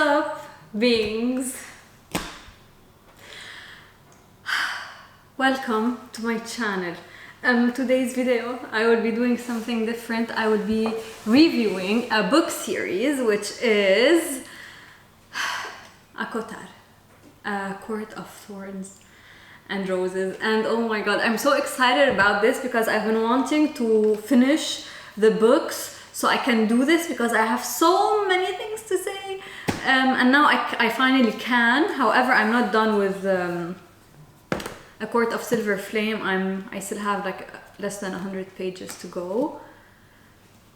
up, beings? Welcome to my channel. Today's video I will be doing something different. I will be reviewing a book series which is ACOTAR, A Court of Thorns and Roses, and oh my god, I'm so excited about this because I've been wanting to finish the books so I can do this because I have so many things to say, and now I finally can. However, I'm not done with A Court of Silver Flame. I still have like less than 100 pages to go,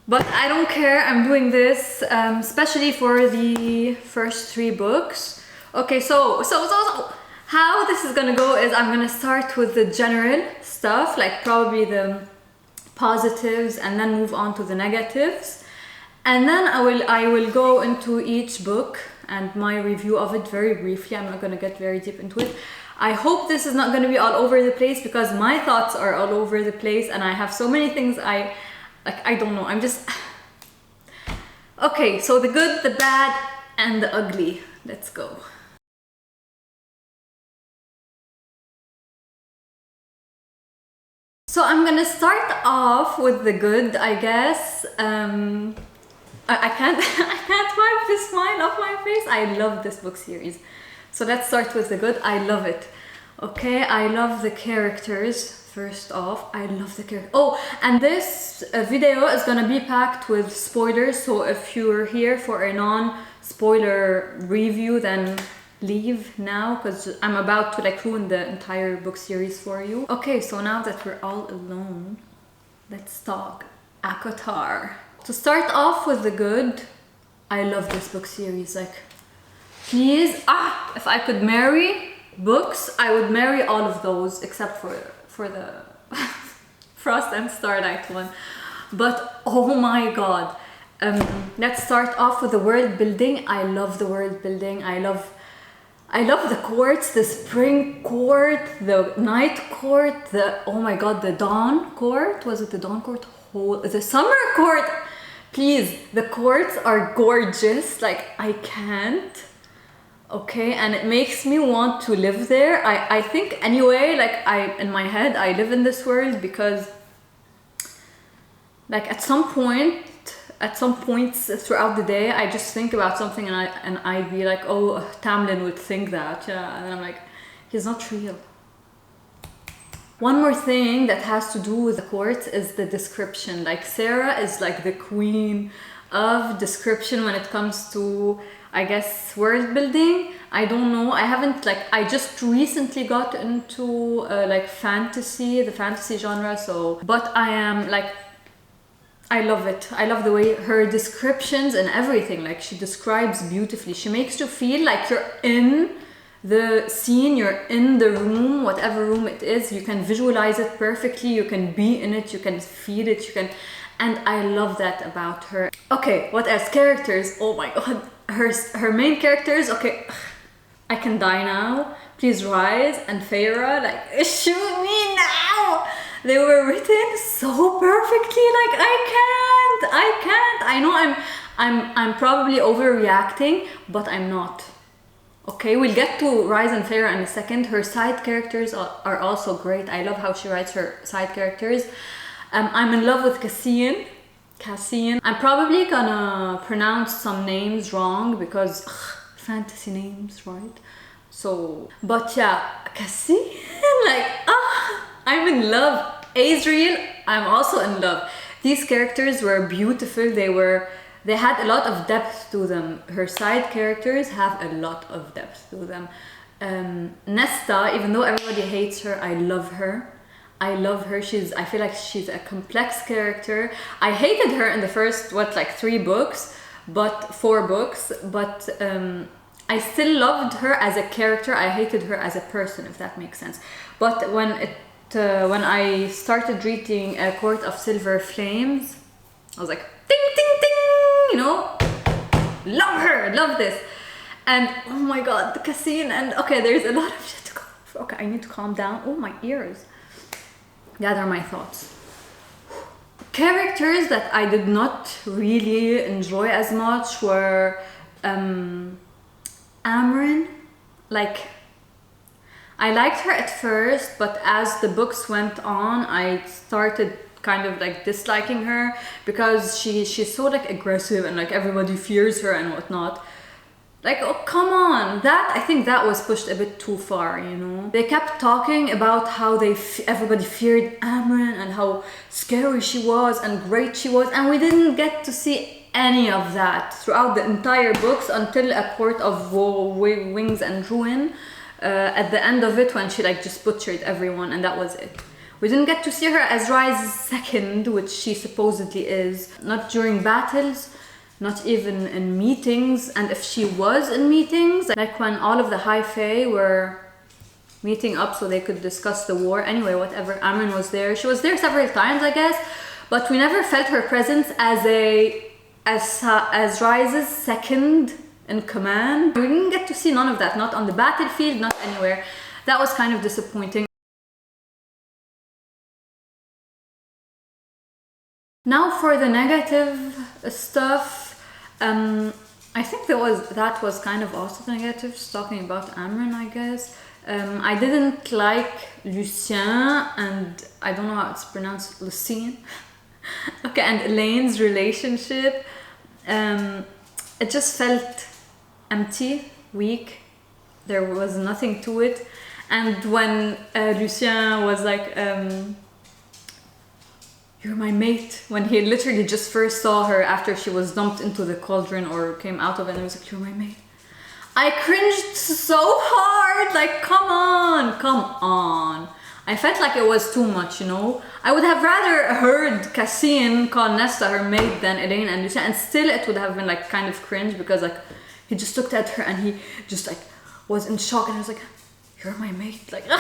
but I don't care. I'm doing this especially for the first 3 books. Okay, so how this is gonna go is I'm gonna start with the general stuff, like probably the positives, and then move on to the negatives, and then I will go into each book and my review of it very briefly. I'm not gonna get very deep into it. I hope this is not gonna be all over the place because my thoughts are all over the place and I have so many things I don't know. I'm just okay. So the good, the bad, and the ugly. Let's go. So I'm gonna start off with the good, I guess. I can't wipe this smile off my face. I love this book series. So let's start with the good. I love it. Okay, I love the characters. First off, I love the characters. Oh, and this video is gonna be packed with spoilers. So if you're here for a non-spoiler review, then leave now because I'm about to like ruin the entire book series for you. Okay, so now that we're all alone, let's talk ACOTAR. To start off with the good, I love this book series. Like, please, if I could marry books, I would marry all of those except for the Frost and Starlight one. But oh my god, let's start off with the world building. I love the world building. I love the courts, the spring court, the night court, oh my god, the dawn court. Was it the dawn court? The summer court. Please, the courts are gorgeous. Like, I can't. Okay, and it makes me want to live there. I think anyway, like in my head, I live in this world because like at some points throughout the day, I just think about something and I'd be like, oh, Tamlin would think that, yeah, and I'm like, he's not real. One more thing that has to do with the courts is the description. Like, Sarah is like the queen of description when it comes to, I guess, world building. I don't know. I just recently got into like the fantasy genre. So, but I am like, I love it. I love the way her descriptions and everything, like she describes beautifully. She makes you feel like you're in the scene, you're in the room, whatever room it is. You can visualize it perfectly, you can be in it, you can feel it, and I love that about her. Okay, what else? Characters. Oh my god. Her main characters, okay. I can die now. Please rise and Feyre, like, shoot me now. They were written so perfectly. Like, I can't. I know I'm probably overreacting, but I'm not. Okay, we'll get to Rise and Feyre in a second. Her side characters are also great. I love how she writes her side characters. I'm in love with Cassian. I'm probably gonna pronounce some names wrong because fantasy names, right? So, but yeah, Cassian, like, I'm in love. Azriel, I'm also in love. These characters were beautiful. They had a lot of depth to them. Her side characters have a lot of depth to them. Nesta, even though everybody hates her, I love her. I love her. I feel like she's a complex character. I hated her in the first 4 books, but I still loved her as a character. I hated her as a person, if that makes sense. But when I started reading A Court of Silver Flames, I was like, ding, ding, ding, you know, love her, love this. And oh my god, the Cassian, and okay, there's a lot of shit to go. Okay, I need to calm down. Oh, my ears. Gather my thoughts. Characters that I did not really enjoy as much were Amren, like, I liked her at first, but as the books went on, I started kind of like disliking her because she's so like aggressive and like everybody fears her and whatnot. Like, oh, come on. I think that was pushed a bit too far, you know? They kept talking about how everybody feared Amren and how scary she was and great she was, and we didn't get to see any of that throughout the entire books until A Court of Wings and Ruin. At the end of it, when she like just butchered everyone, and that was it. We didn't get to see her as Ryze's second, which she supposedly is. Not during battles, not even in meetings, and if she was in meetings, like when all of the High Fae were meeting up so they could discuss the war. Anyway, whatever, Amren was there. She was there several times, I guess, but we never felt her presence as Ryze's second in command. We didn't get to see none of that, not on the battlefield, not anywhere. That was kind of disappointing. Now for the negative stuff, I think that was kind of also negatives, talking about Amren, I guess. I didn't like Lucien and I don't know how it's pronounced, Lucien. Okay, and Elaine's relationship. It just felt empty, weak. There was nothing to it. And when Lucien was like, you're my mate, when he literally just first saw her after she was dumped into the cauldron or came out of it, and he was like, you're my mate. I cringed so hard, like, come on. I felt like it was too much, you know? I would have rather heard Cassine call Nesta her mate than Elaine and Lucien, and still it would have been like kind of cringe because like he just looked at her and he just like was in shock and I was like, you're my mate, like, no!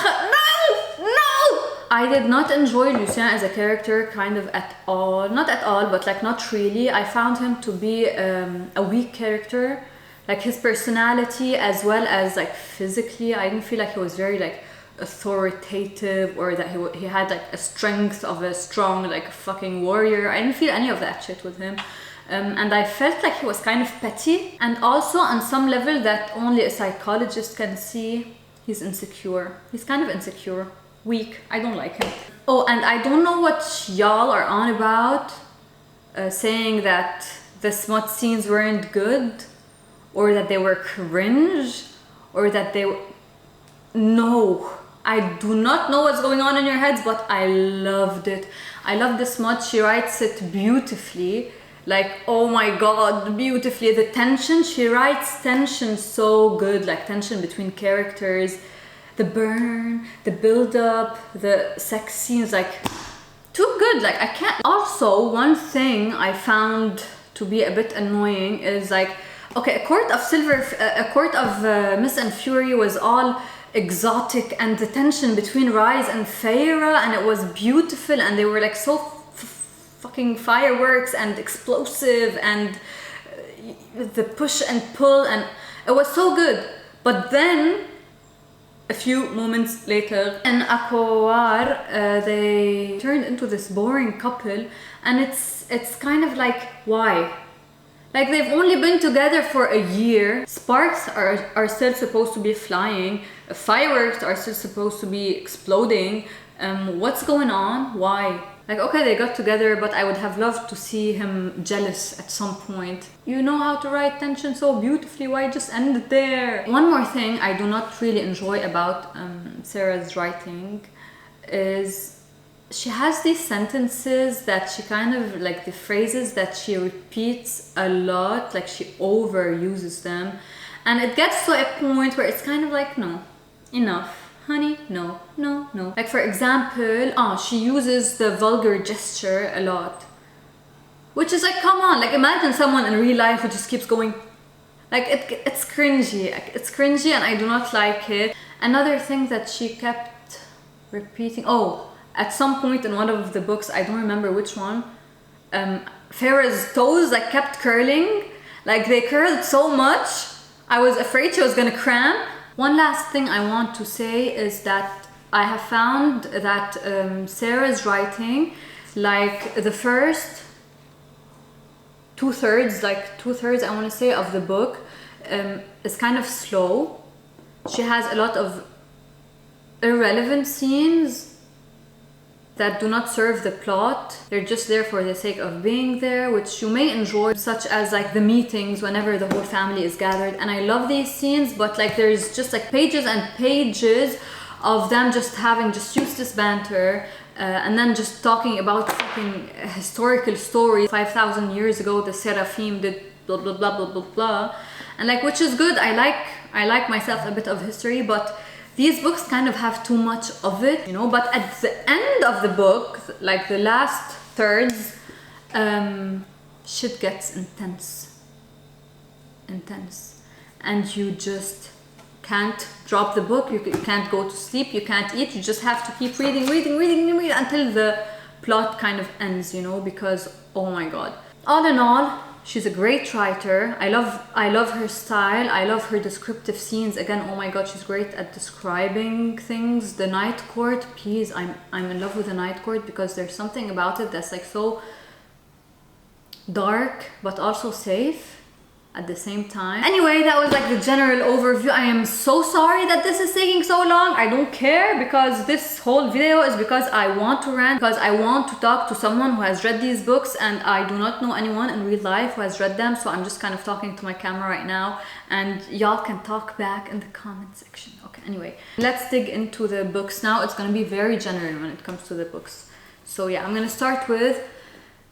I did not enjoy Lucien as a character kind of at all. Not at all, but like not really. I found him to be a weak character. Like his personality as well as like physically, I didn't feel like he was very like authoritative or that he had like a strength of a strong like fucking warrior. I didn't feel any of that shit with him. And I felt like he was kind of petty, and also on some level that only a psychologist can see, he's insecure. He's kind of insecure. Weak. I don't like him. Oh, and I don't know what y'all are on about, saying that the smut scenes weren't good, or that they were cringe, or that they were... No, I do not know what's going on in your heads, but I loved it. I love the smut. She writes it beautifully. Like, oh my god, beautifully. The tension, she writes tension so good, like tension between characters. The burn, the build-up, the sex scenes, like, too good, like, I can't. Also, one thing I found to be a bit annoying is like, okay, A Court of Mist and Fury was all exotic, and the tension between Ryze and Feyre, and it was beautiful, and they were like so fucking fireworks and explosive, and the push and pull, and it was so good. But then a few moments later in ACOTAR, they turned into this boring couple, and it's kind of like, why? Like, they've only been together for a year. Sparks are still supposed to be flying. Fireworks are still supposed to be exploding. What's going on? Why? Like, okay, they got together, but I would have loved to see him jealous at some point. You know how to write tension so beautifully, why just end it there? One more thing I do not really enjoy about Sarah's writing is she has these sentences that she kind of, like the phrases that she repeats a lot, like she overuses them. And it gets to a point where it's kind of like, no, enough. Honey, no. Like, for example, she uses the vulgar gesture a lot. Which is like, come on, like, imagine someone in real life who just keeps going. Like, it's cringy. It's cringy and I do not like it. Another thing that she kept repeating, at some point in one of the books, I don't remember which one, Farah's toes, like, kept curling. Like, they curled so much, I was afraid she was gonna cramp. One last thing I want to say is that I have found that Sarah's writing, like the first two-thirds I want to say of the book, is kind of slow. She has a lot of irrelevant scenes that do not serve the plot. They're just there for the sake of being there, which you may enjoy, such as like the meetings whenever the whole family is gathered. And I love these scenes, but like there's just like pages and pages of them just having just useless banter, and then just talking about fucking historical stories. 5,000 years ago, the Seraphim did blah blah blah blah blah blah, and like, which is good. I like myself a bit of history, but these books kind of have too much of it, you know. But at the end of the book, like the last thirds, shit gets intense, and you just can't drop the book. You can't go to sleep, you can't eat, you just have to keep reading until the plot kind of ends, you know, because oh my god. All in all, she's a great writer. I love her style. I love her descriptive scenes. Again, oh my god, she's great at describing things. The Night Court, please, I'm in love with the Night Court because there's something about it that's like so dark but also safe at the same time. Anyway, that was like the general overview. I am so sorry that this is taking so long. I don't care, because this whole video is because I want to rant, because I want to talk to someone who has read these books, and I do not know anyone in real life who has read them, so I'm just kind of talking to my camera right now, and y'all can talk back in the comment section. Okay, anyway, let's dig into the books now. It's gonna be very general when it comes to the books. So yeah, I'm gonna start with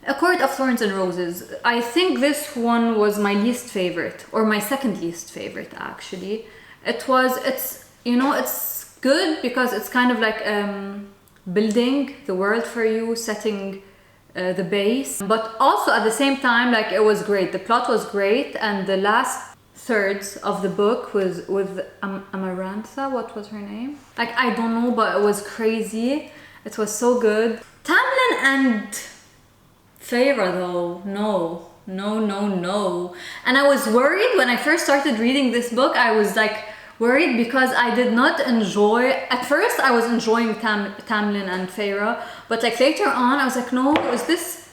A Court of Thorns and Roses. I think this one was my least favorite, or my second least favorite actually. It's you know, it's good because it's kind of like building the world for you, setting the base, but also at the same time, like, it was great. The plot was great, and the last thirds of the book was with Amarantha. What was her name? Like, I don't know, but it was crazy. It was so good. Tamlin and Feyre though, no. And I was worried when I first started reading this book. I was like worried because I did not enjoy, at first I was enjoying Tamlin and Feyre, but like later on I was like, no, is this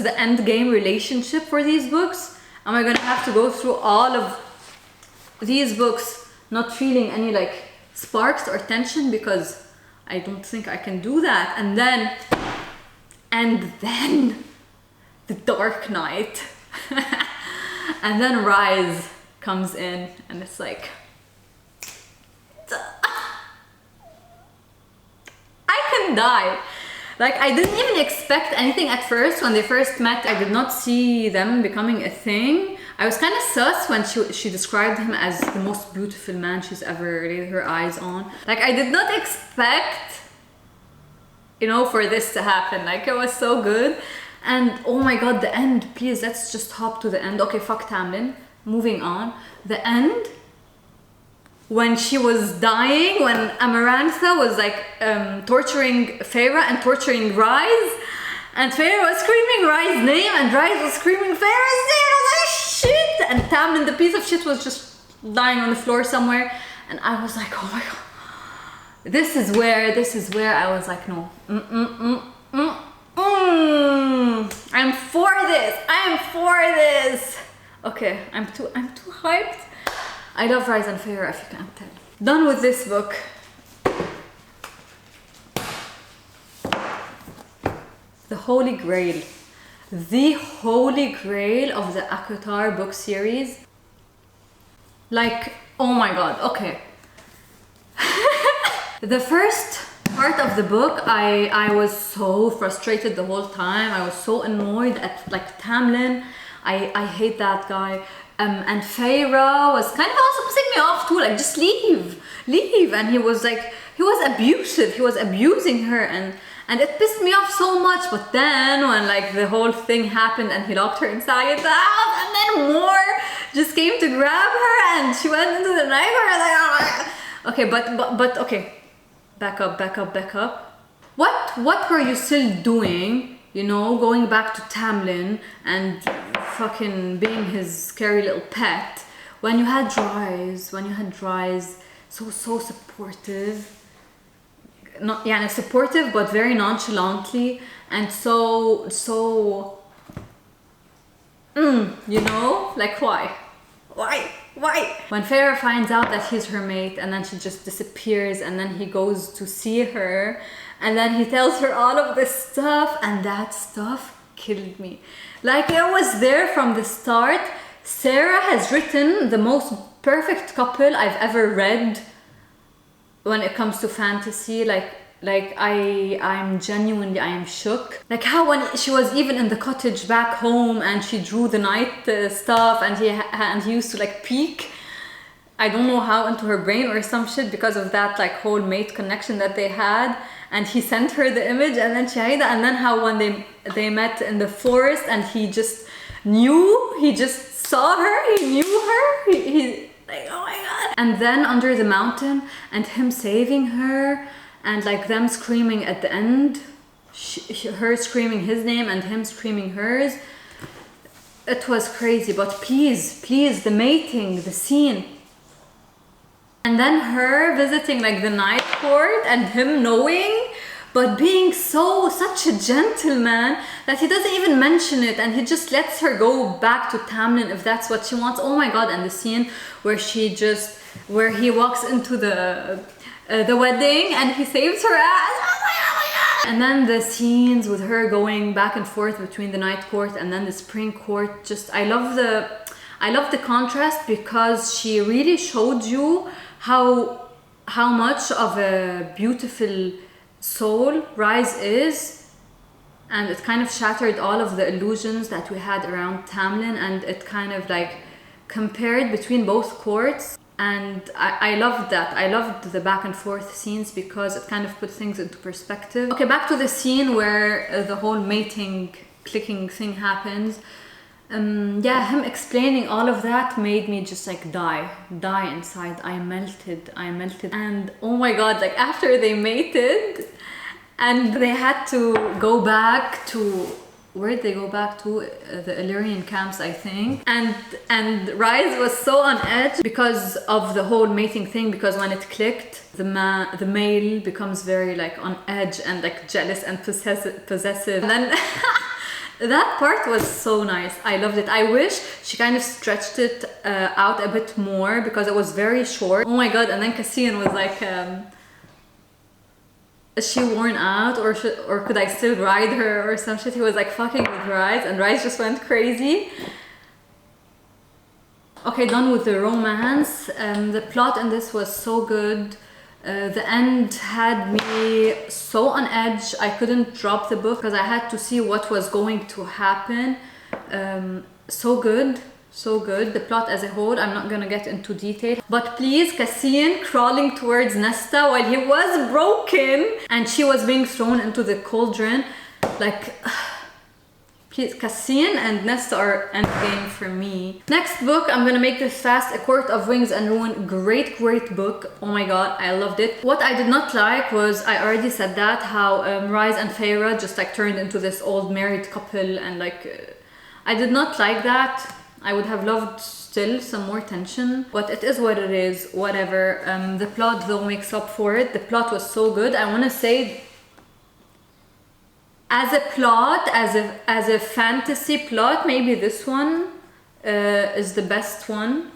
the end game relationship for these books? Am I gonna have to go through all of these books not feeling any like sparks or tension? Because I don't think I can do that. And then the Dark Knight and then Rise comes in, and it's like, I can die. Like, I didn't even expect anything at first. When they first met, I did not see them becoming a thing. I was kind of sus when she described him as the most beautiful man she's ever laid her eyes on. Like, I did not expect, you know, for this to happen. Like, it was so good. And oh my god, the end, please, let's just hop to the end. Okay, fuck Tamlin, moving on. The end, when she was dying, when Amarantha was like torturing Feyre and torturing Rise, and Feyre was screaming Rise's name and Rise was screaming Feyre's name. I was like, shit! And Tamlin, the piece of shit, was just lying on the floor somewhere, and I was like, oh my god. This is where I was like, no, I'm for this. Okay, I'm too hyped. I love Rise and Feyre, if you can't tell. Done with this book. The Holy Grail. The Holy Grail of the ACOTAR book series. Like, oh my god, okay. The first part of the book, I was so frustrated the whole time. I was so annoyed at like Tamlin. I hate that guy. And Feyre was kind of also pissing me off too, like, just leave. And he was abusive. He was abusing her, and it pissed me off so much. But then when like the whole thing happened and he locked her inside the house, and then more just came to grab her and she went into the night court, like, oh my god. Okay, but okay. Back up. What were you still doing, you know, going back to Tamlin and fucking being his scary little pet when you had Rise, so supportive, not supportive but very nonchalantly, and so you know, like, why? Why? Why? When Feyre finds out that he's her mate, and then she just disappears, and then he goes to see her, and then he tells her all of this stuff, and that stuff killed me. Like, it was there from the start. Sarah has written the most perfect couple I've ever read when it comes to fantasy. I'm genuinely, I am shook. Like how when she was even in the cottage back home and she drew the night stuff, and he used to like peek, I don't know how, into her brain or some shit because of that like whole mate connection that they had, and he sent her the image, and then Shahida, and then how when they met in the forest and he just knew, he just saw her, he knew her, he like, oh my god. And then under the mountain and him saving her, and like them screaming at the end, her screaming his name and him screaming hers. It was crazy. But please, the mating, the scene. And then her visiting like the night court and him knowing, but being such a gentleman that he doesn't even mention it, and he just lets her go back to Tamlin if that's what she wants. Oh my god. And the scene where he walks into the wedding and he saves her ass. Oh my god. And then the scenes with her going back and forth between the night court and then the spring court. Just I love the contrast, because she really showed you how much of a beautiful soul Rise is, and it kind of shattered all of the illusions that we had around Tamlin, and it kind of like compared between both courts. And I loved that. I loved the back and forth scenes because it kind of put things into perspective. Okay, back to the scene where the whole mating, clicking thing happens. Yeah, him explaining all of that made me just like die inside. I melted. And oh my god, like after they mated and they had to go back to, where'd they go back to? The Illyrian camps, I think. And Rise was so on edge because of the whole mating thing, because when it clicked, the male becomes very like on edge and like jealous and possessive. And then that part was so nice. I loved it. I wish she kind of stretched it out a bit more because it was very short. Oh my god. And then Cassian was like, is she worn out, or could I still ride her or some shit? He was like fucking with Rise, and Rise just went crazy. Okay, done with the romance. The plot in this was so good. The end had me so on edge. I couldn't drop the book because I had to see what was going to happen. So good. The plot as a whole, I'm not gonna get into detail. But please, Cassian crawling towards Nesta while he was broken and she was being thrown into the cauldron. Like, please, Cassian and Nesta are endgame for me. Next book, I'm gonna make this fast. A Court of Wings and Ruin. Great book. Oh my god, I loved it. What I did not like was, I already said that, how Rise and Feyre just like turned into this old married couple, and like I did not like that. I would have loved still some more tension, but it is what it is, whatever. The plot though makes up for it. The plot was so good. I want to say, as a plot, as a fantasy plot, maybe this one is the best one.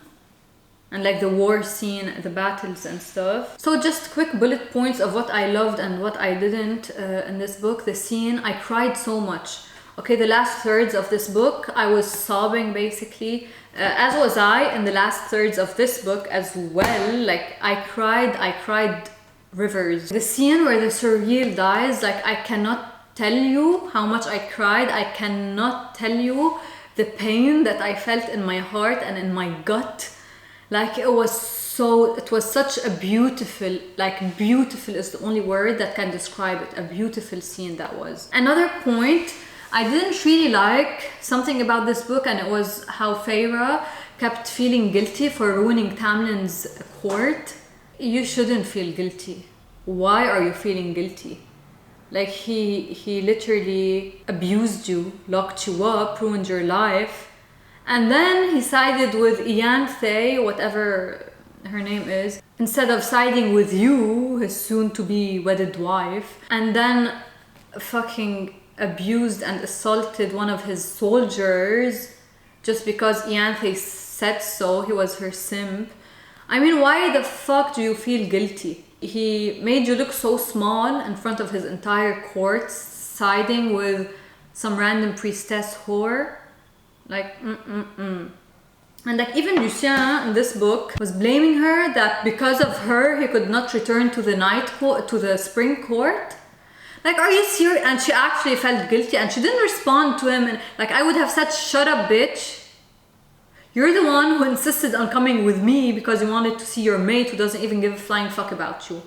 And like the war scene, the battles and stuff. So just quick bullet points of what I loved and what I didn't in this book. The scene, I cried so much. Okay, the last thirds of this book, I was sobbing basically, as was I in the last thirds of this book as well. Like I cried rivers. The scene where the surreal dies, like I cannot tell you how much I cried. I cannot tell you the pain that I felt in my heart and in my gut. Like it was such a beautiful, like beautiful is the only word that can describe it. A beautiful scene that was. Another point I didn't really like something about this book, and it was how Feyre kept feeling guilty for ruining Tamlin's court. You shouldn't feel guilty. Why are you feeling guilty? Like he literally abused you, locked you up, ruined your life. And then he sided with Ianthe, whatever her name is, instead of siding with you, his soon-to-be wedded wife. And then fucking abused and assaulted one of his soldiers just because Ianthe said so. He was her simp. I mean, why the fuck do you feel guilty? He made you look so small in front of his entire court, siding with some random priestess whore. Like, And like even Lucien in this book was blaming her that because of her he could not return to the spring court. Like, are you serious? And she actually felt guilty and she didn't respond to him. And like, I would have said, shut up, bitch. You're the one who insisted on coming with me because you wanted to see your mate who doesn't even give a flying fuck about you.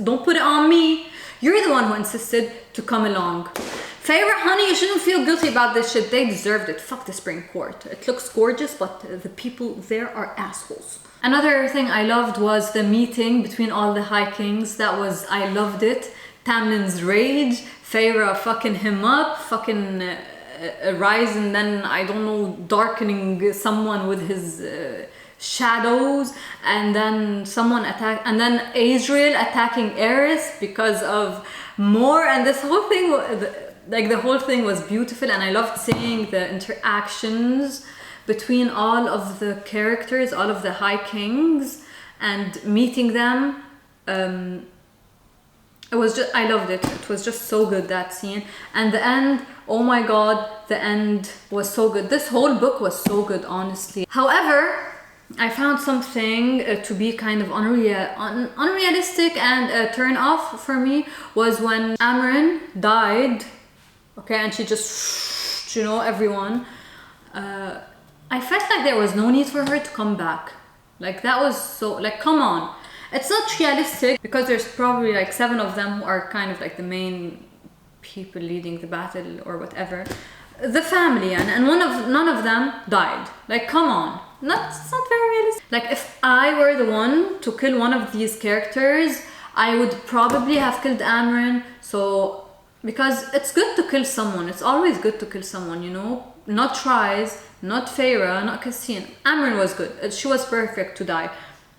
Don't put it on me. You're the one who insisted to come along. Feyre, honey, you shouldn't feel guilty about this shit. They deserved it. Fuck the spring court. It looks gorgeous, but the people there are assholes. Another thing I loved was the meeting between all the High Kings. I loved it. Tamlin's rage, Feyre fucking him up, fucking Rise and then, I don't know, darkening someone with his shadows, and then and then Azriel attacking Eris because of more, and this whole thing, like the whole thing was beautiful, and I loved seeing the interactions between all of the characters, all of the High Kings, and meeting them. I loved it. It was just so good, that scene. And the end, oh my god, the end was so good. This whole book was so good, honestly. However, I found something to be kind of unrealistic and a turn off for me was when Amren died. Okay, and she just, everyone. I felt like there was no need for her to come back. Like, that was so, like, come on. It's not realistic because there's probably like 7 of them who are kind of like the main people leading the battle or whatever. The family, and none of them died. Like, come on. It's not very realistic. Like, if I were the one to kill one of these characters, I would probably have killed Amren. So, because it's good to kill someone. It's always good to kill someone, Not Trise, not Feyre, not Cassine. Amren was good. She was perfect to die.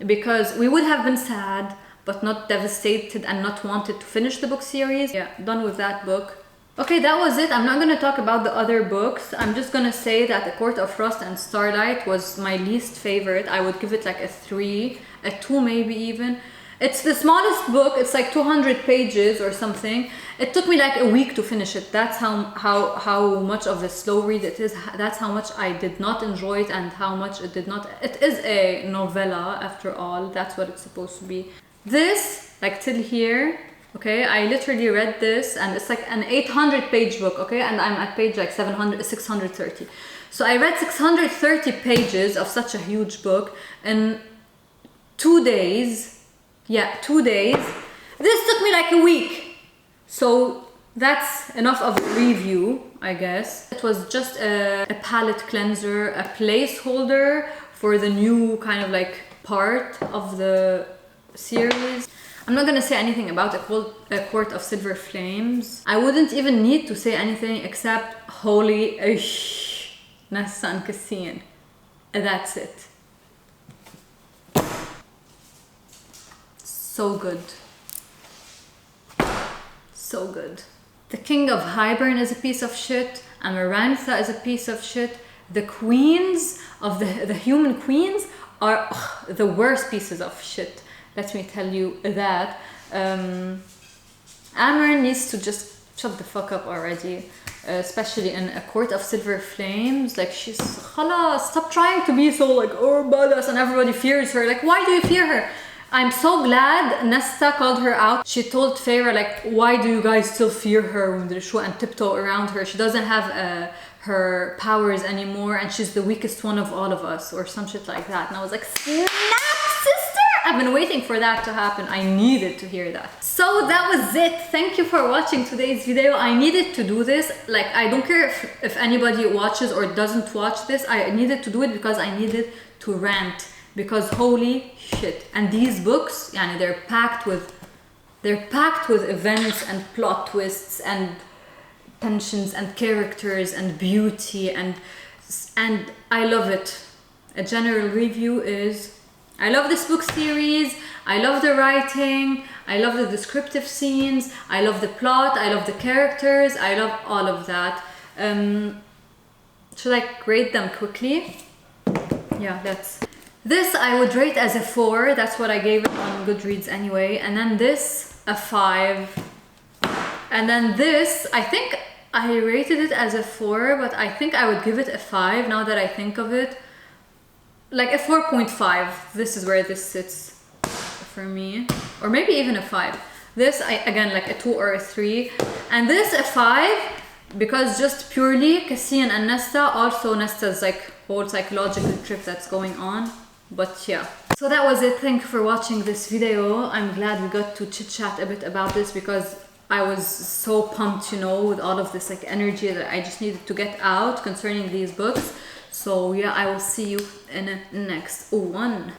Because we would have been sad, but not devastated and not wanted to finish the book series. Yeah, done with that book. Okay, that was it. I'm not going to talk about the other books. I'm just going to say that The Court of Frost and Starlight was my least favorite. I would give it like a 3, a 2 maybe even. It's the smallest book. It's like 200 pages or something. It took me like a week to finish it. That's how much of a slow read it is. That's how much I did not enjoy it and how much it did not. It is a novella after all. That's what it's supposed to be. This, like till here, okay, I literally read this and it's like an 800 page book, okay, and I'm at page like 630. So I read 630 pages of such a huge book in 2 days. Yeah, 2 days. This took me like a week. So that's enough of a review, I guess. It was just a palette cleanser, a placeholder for the new kind of like part of the series. I'm not gonna say anything about A Court of Silver Flames. I wouldn't even need to say anything except holy Nessa and Cassine. That's it. So good. So good. The King of Hybern is a piece of shit. Amarantha is a piece of shit. The queens of the human queens are the worst pieces of shit. Let me tell you that. Amren needs to just shut the fuck up already. Especially in A Court of Silver Flames. Like, she's khalas, stop trying to be so like, oh, badass, and everybody fears her. Like, why do you fear her? I'm so glad Nesta called her out. She told Feyre, like, why do you guys still fear her and tiptoe around her? She doesn't have her powers anymore and she's the weakest one of all of us, or some shit like that. And I was like, snap, sister! I've been waiting for that to happen. I needed to hear that. So that was it. Thank you for watching today's video. I needed to do this. Like, I don't care if anybody watches or doesn't watch this. I needed to do it because I needed to rant. Because holy shit. And these books, they're packed with events and plot twists and tensions and characters and beauty and I love it. A general review is I love this book series, I love the writing, I love the descriptive scenes, I love the plot, I love the characters, I love all of that. Should I grade them quickly? yeah, that's... This I would rate as a 4. That's what I gave it on Goodreads anyway. And then this, a 5. And then this, I think I rated it as a 4, but I think I would give it a 5 now that I think of it. Like a 4.5. This is where this sits for me. Or maybe even a 5. This, again, like a 2 or a 3. And this, a 5, because just purely Cassian and Nesta, also Nesta's like whole psychological trip that's going on. But yeah. So that was it. Thank you for watching this video. I'm glad we got to chit chat a bit about this because I was so pumped, you know, with all of this like energy that I just needed to get out concerning these books. So yeah, I will see you in the next one.